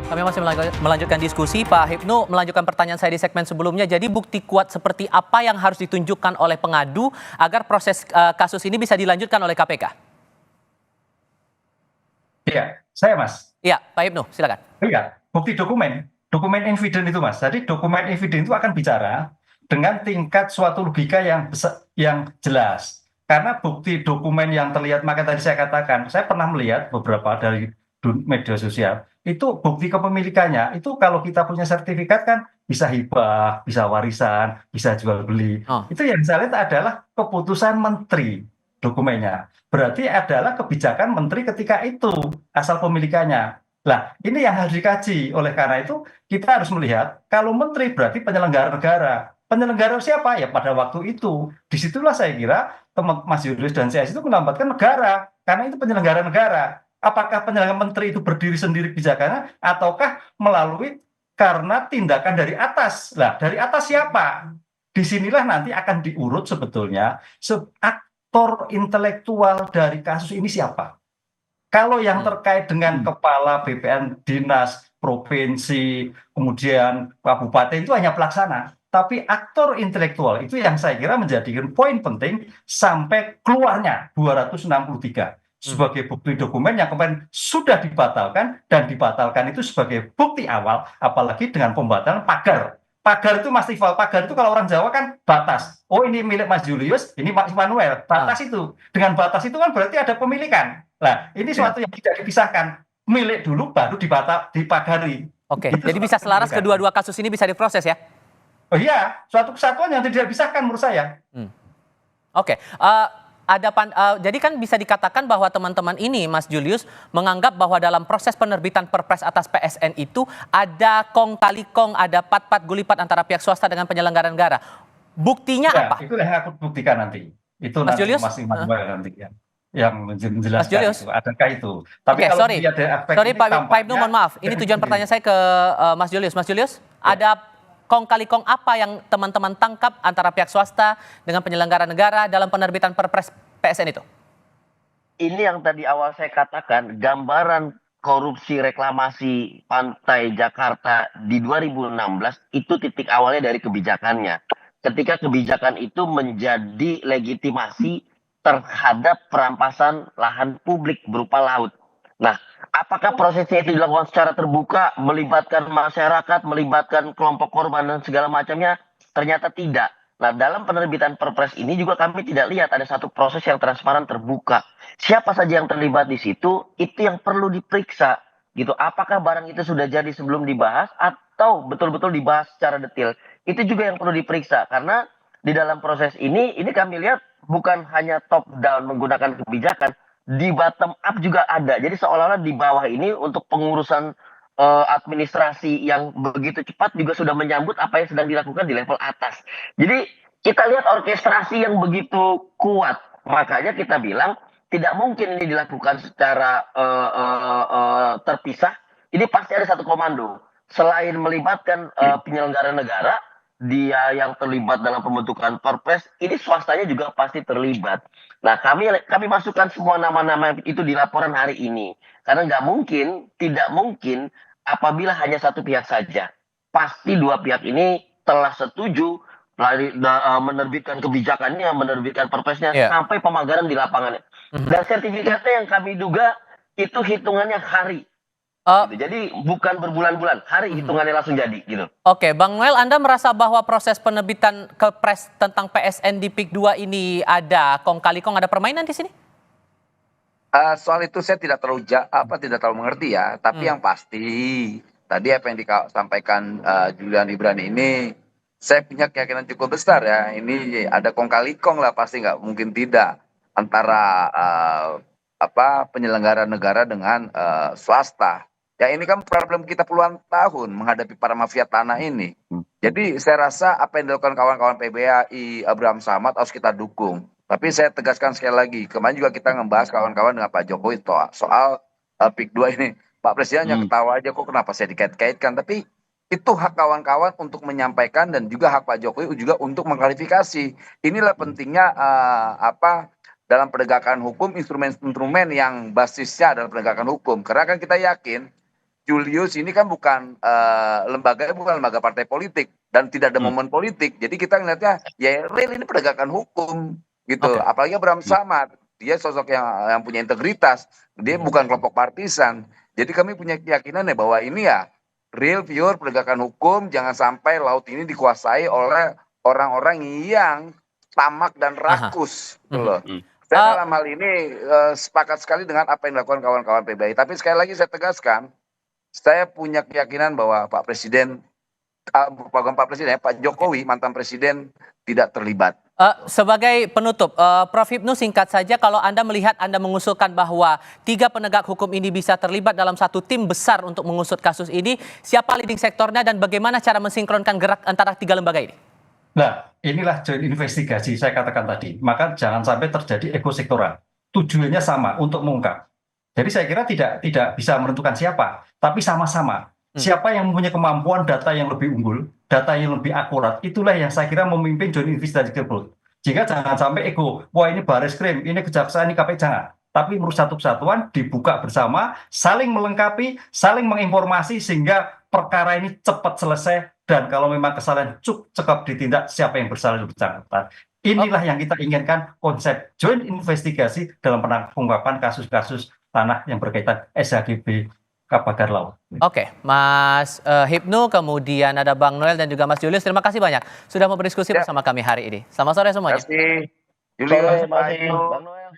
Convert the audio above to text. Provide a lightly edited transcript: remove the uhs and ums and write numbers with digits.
Kami masih melanjutkan diskusi. Pak Hipnu melanjutkan pertanyaan saya di segmen sebelumnya. Jadi bukti kuat seperti apa yang harus ditunjukkan oleh pengadu agar proses kasus ini bisa dilanjutkan oleh KPK? Iya, saya Mas. Iya, Pak Hipnu, silakan. Iya, bukti dokumen evidence itu Mas. Jadi dokumen evidence itu akan bicara dengan tingkat suatu logika yang jelas. Karena bukti dokumen yang terlihat, maka tadi saya katakan, saya pernah melihat beberapa dari media sosial, itu bukti kepemilikannya, itu kalau kita punya sertifikat kan bisa hibah, bisa warisan, bisa jual beli. Oh. Itu yang saya lihat adalah keputusan menteri dokumennya. Berarti adalah kebijakan menteri ketika itu asal pemilikannya. Nah, ini yang harus dikaji. Oleh karena itu, kita harus melihat kalau menteri berarti penyelenggara negara. Penyelenggara siapa? Ya pada waktu itu. Disitulah saya kira teman Mas Julius dan saya itu melambatkan negara. Karena itu penyelenggara negara. Apakah penyelenggara menteri itu berdiri sendiri kebijakannya ataukah melalui karena tindakan dari atas? Nah, dari atas siapa? Disinilah nanti akan diurut sebetulnya aktor intelektual dari kasus ini siapa. Kalau yang terkait dengan kepala BPN dinas, provinsi, kemudian kabupaten itu hanya pelaksana. Tapi aktor intelektual itu yang saya kira menjadikan poin penting sampai keluarnya 263 sebagai bukti dokumen yang kemarin sudah dibatalkan dan dibatalkan itu sebagai bukti awal, apalagi dengan pembatalan pagar. Pagar itu Mas Tifal, pagar itu kalau orang Jawa kan batas. Oh ini milik Mas Julius, ini Mas Immanuel, batas itu. Dengan batas itu kan berarti ada pemilikan. Nah, ini suatu yang tidak dipisahkan. Milik dulu baru dipagari. Oke, Itu jadi bisa selaras kedua-dua kasus ini bisa diproses ya? Oh iya, suatu kesatuan yang tidak dipisahkan menurut saya. Oke, jadi kan bisa dikatakan bahwa teman-teman ini, Mas Julius, menganggap bahwa dalam proses penerbitan Perpres atas PSN itu ada kong kali kong, ada pat-pat gulipat antara pihak swasta dengan penyelenggara negara. Buktinya Ya, apa? itu yang aku buktikan nanti. Itu Mas nanti Julius? Mas Immanuel nanti yang Mas menjelaskan Julius? itu. Adakah itu? Tapi Oke, kalau sorry. dilihat dari aspek Sorry ini Pak Ibnu, mohon maaf. Ini dari tujuan pertanyaan saya ke Mas Julius. Mas Julius, ada kong kali kong apa yang teman-teman tangkap antara pihak swasta dengan penyelenggara negara dalam penerbitan Perpres PSN itu? Ini yang tadi awal saya katakan, gambaran korupsi reklamasi pantai Jakarta di 2016 itu titik awalnya dari kebijakannya. Ketika kebijakan itu menjadi legitimasi terhadap perampasan lahan publik berupa laut. Nah, apakah prosesnya itu dilakukan secara terbuka, melibatkan masyarakat, melibatkan kelompok korban dan segala macamnya? Ternyata tidak. Nah, dalam penerbitan Perpres ini juga kami tidak lihat ada satu proses yang transparan terbuka. Siapa saja yang terlibat di situ, itu yang perlu diperiksa. Gitu. Apakah barang itu sudah jadi sebelum dibahas atau betul-betul dibahas secara detail? Itu juga yang perlu diperiksa karena di dalam proses ini kami lihat bukan hanya top down menggunakan kebijakan, di bottom up juga ada. Jadi seolah-olah di bawah ini untuk pengurusan administrasi yang begitu cepat juga sudah menyambut apa yang sedang dilakukan di level atas. Jadi kita lihat orkestrasi yang begitu kuat. Makanya kita bilang tidak mungkin ini dilakukan secara terpisah. Ini pasti ada satu komando. Selain melibatkan penyelenggara negara, dia yang terlibat dalam pembentukan Perpres, ini swastanya juga pasti terlibat. Nah, kami masukkan semua nama-nama itu di laporan hari ini. Karena tidak mungkin apabila hanya satu pihak saja. Pasti dua pihak ini telah setuju menerbitkan kebijakannya, menerbitkan perpresnya, sampai pemagaran di lapangannya. Dan sertifikatnya yang kami duga itu hitungannya hari. Gitu. Jadi bukan berbulan-bulan, hari hitungannya langsung jadi. Gitu. Oke, Bang Noel, Anda merasa bahwa proses penerbitan Kepres tentang PSN di PIK 2 ini ada kong kali kong, ada permainan di sini? Soal itu saya tidak terlalu mengerti ya, tapi yang pasti tadi apa yang disampaikan Julian Ibrani ini, saya punya keyakinan cukup besar ya, ini ada kong kali kong lah, pasti nggak mungkin tidak antara penyelenggara negara dengan swasta. Ya ini kan problem kita puluhan tahun menghadapi para mafia tanah ini. Jadi saya rasa apa yang dilakukan kawan-kawan PBAI, Abraham Samad harus kita dukung. Tapi saya tegaskan sekali lagi, kemarin juga kita ngebahas kawan-kawan dengan Pak Jokowi soal PIK 2 ini. Pak Presiden hanya ketawa aja, kok kenapa saya dikait-kaitkan. Tapi itu hak kawan-kawan untuk menyampaikan dan juga hak Pak Jokowi juga untuk mengklarifikasi. Inilah pentingnya dalam penegakan hukum, instrumen-instrumen yang basisnya adalah penegakan hukum. Karena kan kita yakin Julius ini kan bukan lembaga partai politik dan tidak ada momen politik. Jadi kita ngelihatnya ya real ini penegakan hukum gitu. Oke. Apalagi Abraham Samad, dia sosok yang punya integritas. Dia bukan kelompok partisan. Jadi kami punya keyakinan ya bahwa ini ya real pure penegakan hukum. Jangan sampai laut ini dikuasai oleh orang-orang yang tamak dan rakus. Gitu loh. Saya dalam hal ini sepakat sekali dengan apa yang dilakukan kawan-kawan PBI. Tapi sekali lagi saya tegaskan, saya punya keyakinan bahwa Pak Presiden, bukan Pak Presiden ya, Pak Jokowi, mantan Presiden tidak terlibat. Sebagai penutup, Prof. Hipnu singkat saja, kalau Anda melihat Anda mengusulkan bahwa 3 penegak hukum ini bisa terlibat dalam satu tim besar untuk mengusut kasus ini, siapa leading sektornya dan bagaimana cara mensinkronkan gerak antara 3 lembaga ini? Nah, inilah joint investigasi saya katakan tadi. Maka jangan sampai terjadi ekosektoral. Tujuannya sama untuk mengungkap. Jadi saya kira tidak bisa menentukan siapa, tapi sama-sama. Siapa yang mempunyai kemampuan data yang lebih unggul, data yang lebih akurat, itulah yang saya kira memimpin joint investigasi tersebut. Jika jangan sampai ego, wah ini Barreskrim, ini Kejaksaan, ini KPK, jangan. Tapi menurut satu kesatuan dibuka bersama, saling melengkapi, saling menginformasi sehingga perkara ini cepat selesai dan kalau memang kesalahan cukup ditindak siapa yang bersalah itu bersangkutan. Inilah yang kita inginkan konsep joint investigasi dalam pengungkapan kasus-kasus tanah yang berkaitan SHGB Bagar Laut. Oke, Mas Hipnu, kemudian ada Bang Noel dan juga Mas Julius. Terima kasih banyak sudah mau berdiskusi bersama kami hari ini. Selamat sore semuanya. Terima kasih. Sore, Julius, Mas Bang Noel.